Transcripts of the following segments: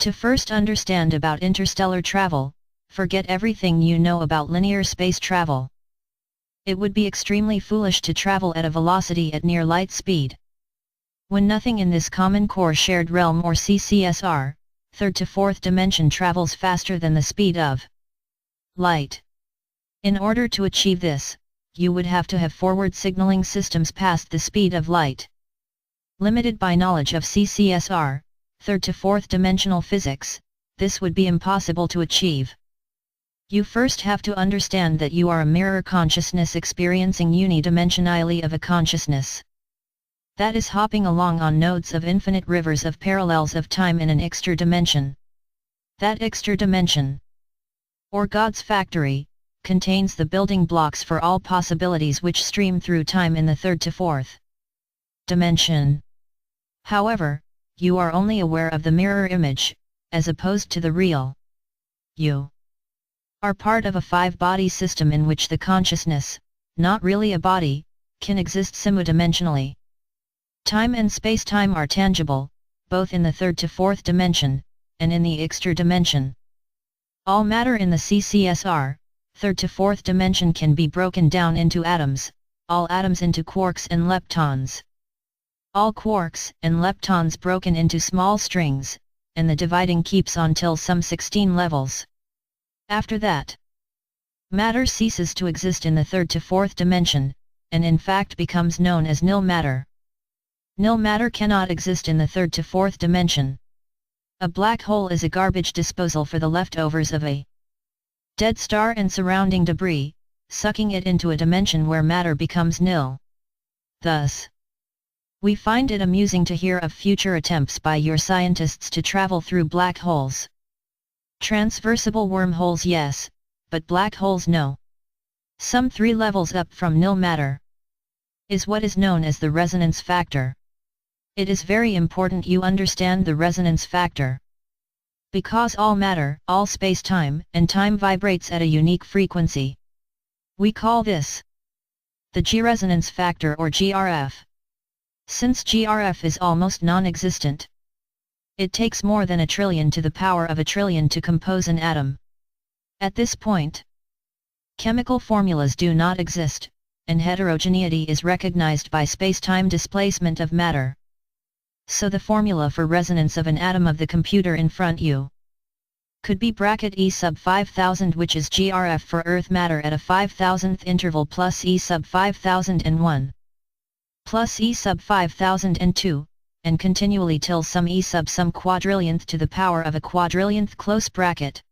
To first understand about interstellar travel, forget everything you know about linear space travel. It would be extremely foolish to travel at a velocity at near light speed. When nothing in this common core shared realm or CCSR, third to fourth dimension travels faster than the speed of light. In order to achieve this, you would have to have forward signaling systems past the speed of light. Limited by knowledge of CCSR, third to fourth dimensional physics, this would be impossible to achieve. You first have to understand that you are a mirror consciousness experiencing unidimensionality of a consciousness. That is hopping along on nodes of infinite rivers of parallels of time in an extra dimension. That extra dimension, or God's factory, contains the building blocks for all possibilities which stream through time in the third to fourth dimension. However, you are only aware of the mirror image, as opposed to the real. You are part of a five-body system in which the consciousness, not really a body, can exist simuldimensionally. Time and space-time are tangible, both in the third to fourth dimension, and in the extra dimension. All matter in the CCSR, third to fourth dimension can be broken down into atoms, all atoms into quarks and leptons. All quarks and leptons broken into small strings, and the dividing keeps on till some 16 levels. After that, matter ceases to exist in the third to fourth dimension, and in fact becomes known as nil matter. Nil matter cannot exist in the third to fourth dimension. A black hole is a garbage disposal for the leftovers of a dead star and surrounding debris, sucking it into a dimension where matter becomes nil. Thus, we find it amusing to hear of future attempts by your scientists to travel through black holes. Transversible wormholes yes, but black holes no. Some 3 levels up from nil matter is what is known as the resonance factor. It is very important you understand the resonance factor. Because all matter, all space-time, and time vibrates at a unique frequency. We call this the G-resonance factor or GRF. Since GRF is almost non-existent, it takes more than 1 trillion to the power of 1 trillion to compose an atom. At this point, chemical formulas do not exist, and heterogeneity is recognized by space-time displacement of matter. So the formula for resonance of an atom of the computer in front you could be bracket E sub 5000, which is GRF for Earth matter at a 5000th interval, plus E sub 5001. Plus E sub 5002, and continually till some E sub some quadrillionth to the power of a quadrillionth close bracket.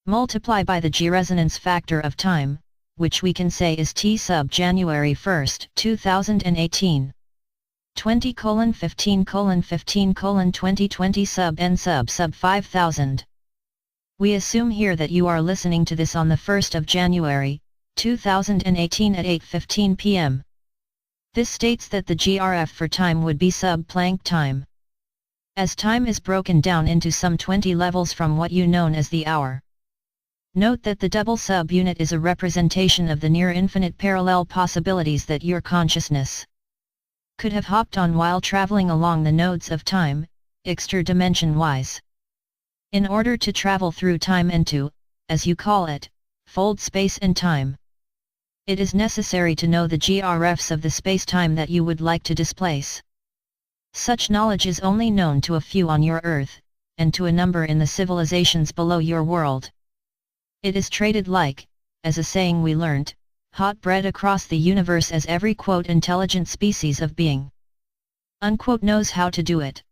Multiply by the G-resonance factor of time, which we can say is T sub January 1st, 2018. 20:15:15:2020 sub n sub 5000. We assume here that you are listening to this on the 1st of January, 2018 at 8:15 p.m. This states that the GRF for time would be sub-Planck time. As time is broken down into some 20 levels from what you known as the hour. Note that the double subunit is a representation of the near-infinite parallel possibilities that your consciousness could have hopped on while traveling along the nodes of time, extra dimension-wise. In order to travel through time and to, as you call it, fold space and time, it is necessary to know the GRFs of the space-time that you would like to displace. Such knowledge is only known to a few on your Earth, and to a number in the civilizations below your world. It is traded like, as a saying we learnt, hot bread across the universe, as every quote intelligent species of being unquote knows how to do it.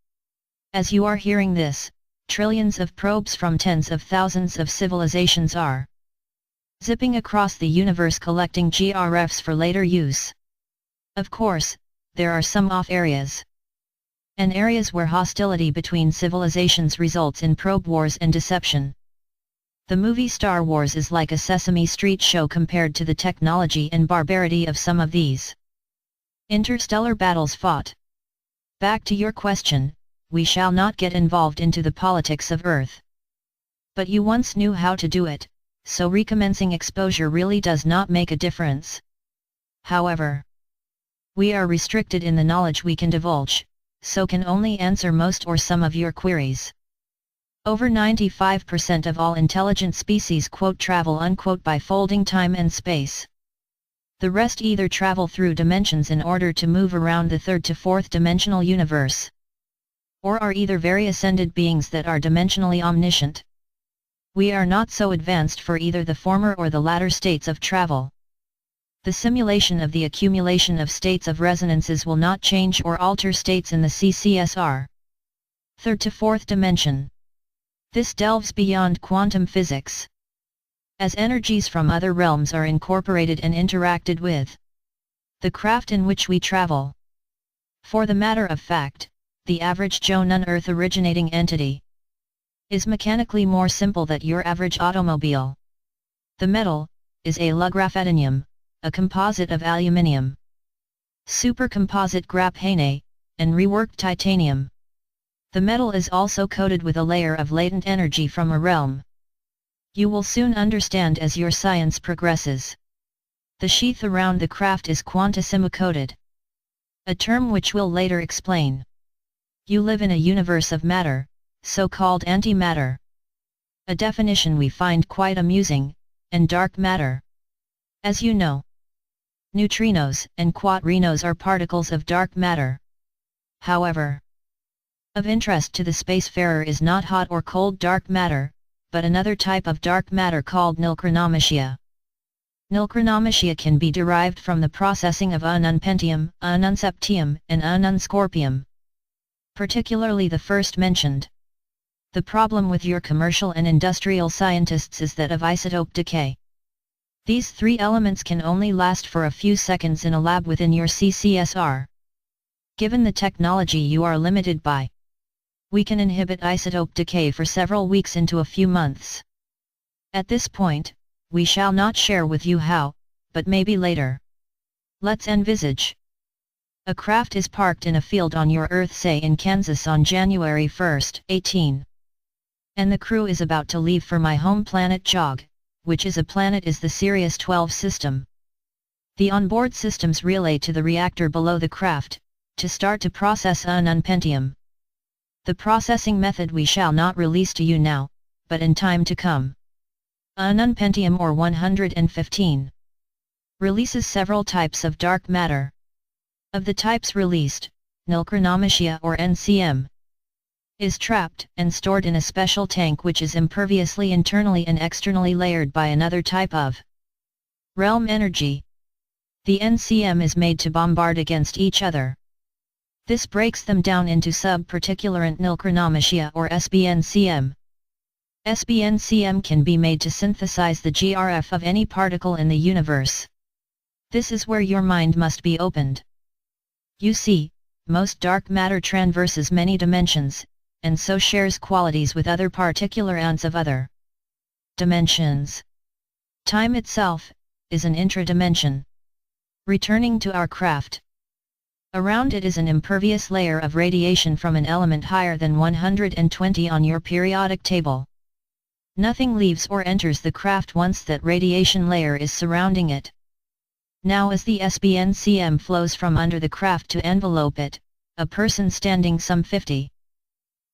As you are hearing this, trillions of probes from tens of thousands of civilizations are zipping across the universe collecting GRFs for later use. Of course, there are some off areas, and areas where hostility between civilizations results in probe wars and deception. The movie Star Wars is like a Sesame Street show compared to the technology and barbarity of some of these interstellar battles fought. Back to your question, we shall not get involved into the politics of Earth. But you once knew how to do it, so recommencing exposure really does not make a difference. However, we are restricted in the knowledge we can divulge, so can only answer most or some of your queries. Over 95% of all intelligent species "travel" by folding time and space. The rest either travel through dimensions in order to move around the third to fourth dimensional universe, or are either very ascended beings that are dimensionally omniscient. We are not so advanced for either the former or the latter states of travel. The simulation of the accumulation of states of resonances will not change or alter states in the CCSR. Third to fourth dimension. This delves beyond quantum physics, as energies from other realms are incorporated and interacted with the craft in which we travel. For the matter of fact, the average Joe non-Earth originating entity is mechanically more simple than your average automobile. The metal is a graphitinium, a composite of aluminium, supercomposite graphene, and reworked titanium. The metal is also coated with a layer of latent energy from a realm. You will soon understand as your science progresses. The sheath around the craft is quantasimo-coated, a term which we'll later explain. You live in a universe of matter, so-called antimatter. A definition we find quite amusing, and dark matter. As you know, neutrinos and quaterinos are particles of dark matter. However, of interest to the spacefarer is not hot or cold dark matter, but another type of dark matter called nilchronomatia. Nilchronomatia can be derived from the processing of ununpentium, ununseptium, and ununscorpium. Particularly the first mentioned. The problem with your commercial and industrial scientists is that of isotope decay. These three elements can only last for a few seconds in a lab within your CCSR. Given the technology you are limited by, we can inhibit isotope decay for several weeks into a few months. At this point, we shall not share with you how, but maybe later. Let's envisage. A craft is parked in a field on your Earth, say in Kansas on January 1, 18. And the crew is about to leave for my home planet Jog, which is a planet is the Sirius 12 system. The onboard systems relay to the reactor below the craft, to start to process ununpentium. The processing method we shall not release to you now, but in time to come. Ununpentium or 115 releases several types of dark matter. Of the types released, nilchronomatia or NCM is trapped and stored in a special tank which is imperviously internally and externally layered by another type of realm energy. The NCM is made to bombard against each other. This breaks them down into subparticularant nilchronomatia or SBNCM. SBNCM can be made to synthesize the GRF of any particle in the universe. This is where your mind must be opened. You see, most dark matter traverses many dimensions, and so shares qualities with other particulariants of other dimensions. Time itself is an intra-dimension. Returning to our craft. Around it is an impervious layer of radiation from an element higher than 120 on your periodic table. Nothing leaves or enters the craft once that radiation layer is surrounding it. Now as the SBNCM flows from under the craft to envelope it, a person standing some 50.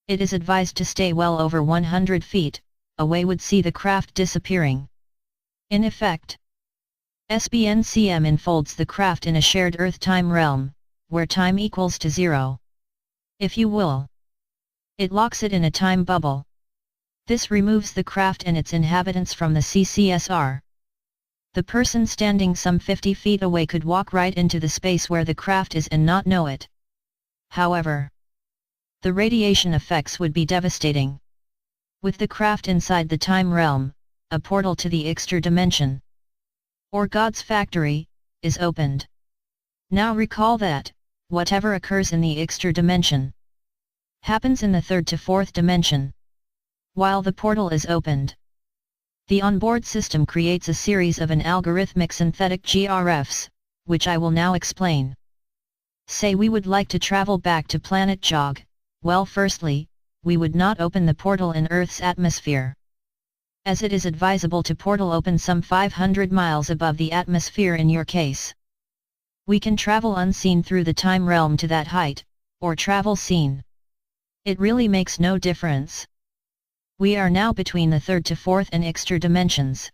It is advised to stay well over 100 feet, away would see the craft disappearing. In effect, SBNCM enfolds the craft in a shared Earth-time realm, where time equals to zero. If you will. It locks it in a time bubble. This removes the craft and its inhabitants from the CCSR. The person standing some 50 feet away could walk right into the space where the craft is and not know it. However, the radiation effects would be devastating. With the craft inside the time realm, a portal to the extra dimension, or God's factory, is opened. Now recall that, whatever occurs in the extra dimension, happens in the third to fourth dimension. While the portal is opened, the onboard system creates a series of an algorithmic synthetic GRFs, which I will now explain. Say we would like to travel back to planet Jog, well firstly, we would not open the portal in Earth's atmosphere, as it is advisable to portal open some 500 miles above the atmosphere in your case. We can travel unseen through the time realm to that height, or travel seen. It really makes no difference. We are now between the third to fourth and extra dimensions.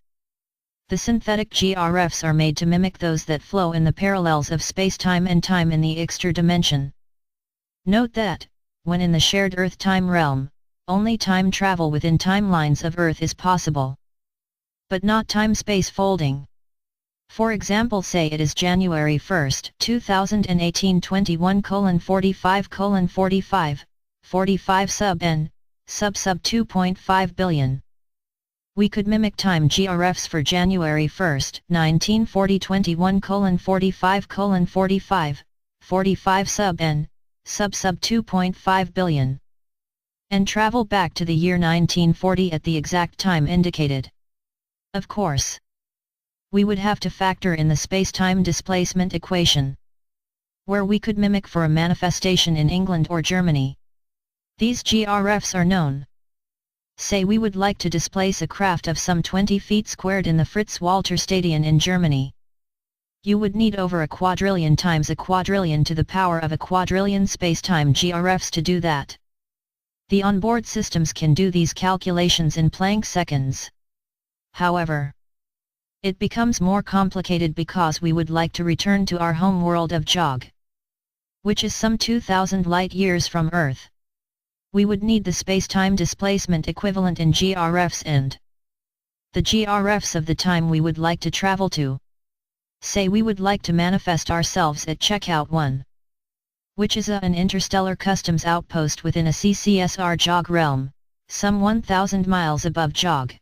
The synthetic GRFs are made to mimic those that flow in the parallels of space-time and time in the extra dimension. Note that, when in the shared Earth-time realm, only time travel within timelines of Earth is possible. But not time-space folding. For example, say it is January 1, 2018 21:45:45, 45 sub n, sub 2.5 billion. We could mimic time GRFs for January 1, 1940 21:45:45, 45 sub n, sub 2.5 billion. And travel back to the year 1940 at the exact time indicated. Of course, we would have to factor in the space-time displacement equation, where we could mimic for a manifestation in England or Germany. These GRFs are known. Say we would like to displace a craft of some 20 feet squared in the Fritz-Walter Stadion in Germany. You would need over a quadrillion times a quadrillion to the power of a quadrillion space-time GRFs to do that. The onboard systems can do these calculations in Planck seconds. However, it becomes more complicated because we would like to return to our home world of JOG, which is some 2000 light-years from Earth. We would need the space-time displacement equivalent in GRFs and the GRFs of the time we would like to travel to. Say we would like to manifest ourselves at Checkout 1, which is an interstellar customs outpost within a CCSR JOG realm, some 1000 miles above JOG.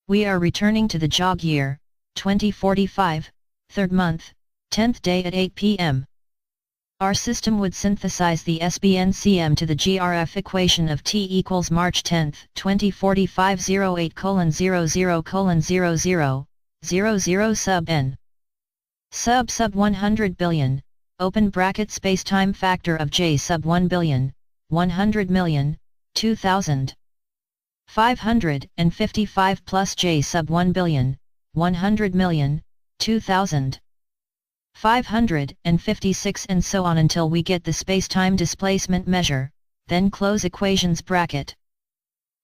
We are returning to the JOG year, 2045, 3rd month, 10th day at 8 p.m. Our system would synthesize the SBNCM to the GRF equation of T equals March 10, 2045 08:00:00:00 sub n. Sub 100 billion, open bracket space-time factor of J sub 1 billion, 100 million, 2000. 555 plus J sub 1 billion, 100 million, 2000. 556 and so on until we get the space-time displacement measure, then close equations bracket.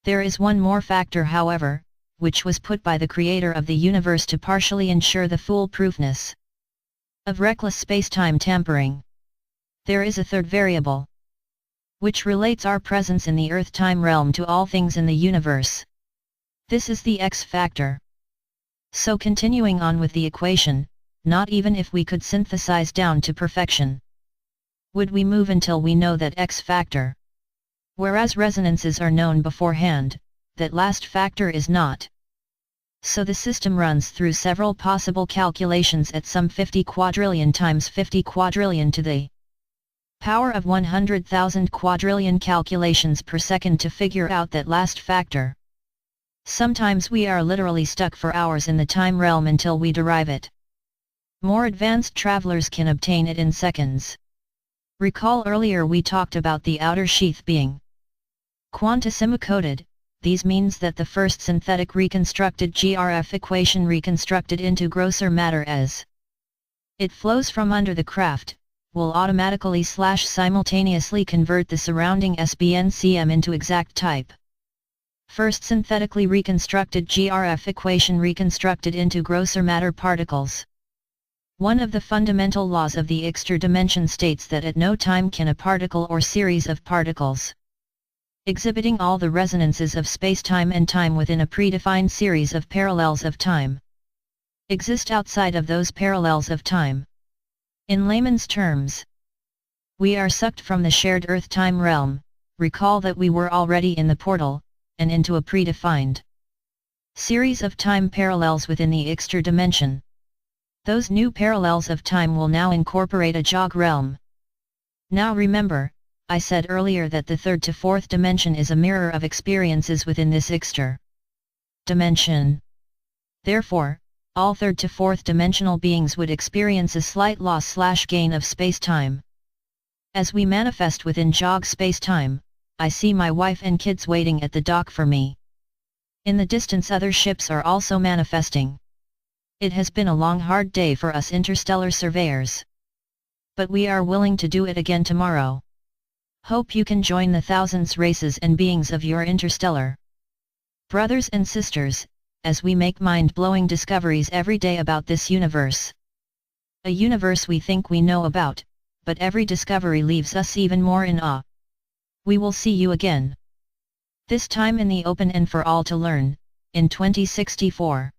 There is one more factor, however, which was put by the creator of the universe to partially ensure the foolproofness of reckless space-time tampering. There is a third variable, which relates our presence in the Earth-time realm to all things in the universe. This is the X factor. So continuing on with the equation, not even if we could synthesize down to perfection, would we move until we know that X factor. Whereas resonances are known beforehand, that last factor is not. So the system runs through several possible calculations at some 50 quadrillion times 50 quadrillion to the power of 100,000 quadrillion calculations per second to figure out that last factor. Sometimes we are literally stuck for hours in the time realm until we derive it. More advanced travelers can obtain it in seconds. Recall earlier we talked about the outer sheath being quantisimo-coded. These means that the first synthetic reconstructed GRF equation reconstructed into grosser matter as it flows from under the craft, will automatically / simultaneously convert the surrounding SBNCM into exact type. First synthetically reconstructed GRF equation reconstructed into grosser matter particles. One of the fundamental laws of the extra dimension states that at no time can a particle or series of particles exhibiting all the resonances of space-time and time within a predefined series of parallels of time exist outside of those parallels of time. In layman's terms, we are sucked from the shared Earth-time realm. Recall that we were already in the portal, and into a predefined series of time parallels within the extra dimension. Those new parallels of time will now incorporate a JOG realm. Now remember, I said earlier that the third to fourth dimension is a mirror of experiences within this extra dimension. Therefore, all third to fourth dimensional beings would experience a slight loss/gain of space-time. As we manifest within JOG space-time, I see my wife and kids waiting at the dock for me. In the distance other ships are also manifesting. It has been a long hard day for us interstellar surveyors. But we are willing to do it again tomorrow. Hope you can join the thousands races and beings of your interstellar Brothers and sisters, as we make mind-blowing discoveries every day about this universe. A universe we think we know about, but every discovery leaves us even more in awe. We will see you again. This time in the open and for all to learn, in 2064.